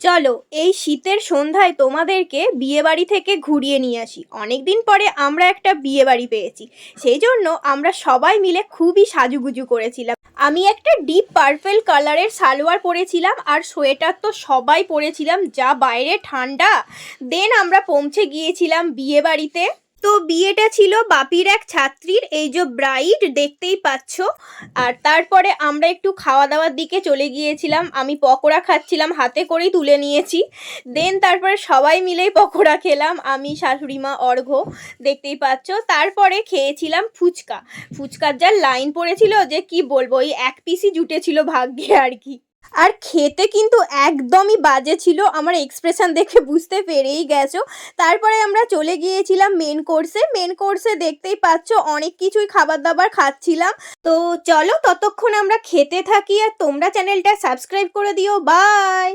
চলো এই শীতের সন্ধ্যায় তোমাদেরকে বিয়েবাড়ি থেকে ঘুরিয়ে নিয়ে আসি। অনেকদিন পরে আমরা একটা বিয়েবাড়ি পেয়েছি, সেই জন্য আমরা সবাই মিলে খুবই সাজুগুজু করেছিলাম। আমি একটা ডিপ পার্পল কালারের সালোয়ার পরেছিলাম আর সোয়েটার তো সবাই পরেছিলাম, যা বাইরে ঠান্ডা। দেন আমরা পৌঁছে গিয়েছিলাম বিয়েবাড়িতে। তো বিয়েটা ছিল বাপির এক ছাত্রীর, এই যে ব্রাইড দেখতেই পাচ্ছ। আর তারপরে আমরা একটু খাওয়া দাওয়ার দিকে চলে গিয়েছিলাম। আমি পকোড়া খাচ্ছিলাম, হাতে করেই তুলে নিয়েছি। দেন তারপরে সবাই মিলেই পকোড়া খেলাম, আমি শাশুড়ি মা অর্ঘ্য, দেখতেই পাচ্ছ। তারপরে খেয়েছিলাম ফুচকা। ফুচকার যা লাইন পড়েছিল যে কি বলবো, ওই এক পিসই জুটেছিল ভাগ্যে আর কি। আর খেতে কিন্তু একদমই বাজে ছিল, আমার এক্সপ্রেশন দেখে বুঝতে পেরেই গেছো। তারপরে আমরা চলে গিয়েছিলাম মেন কোর্সে দেখতেই পাচ্ছ অনেক কিছুই খাবার দাবার খাচ্ছিলাম। তো চলো ততক্ষণ আমরা খেতে থাকি, আর তোমরা চ্যানেলটা সাবস্ক্রাইব করে দিও। বাই।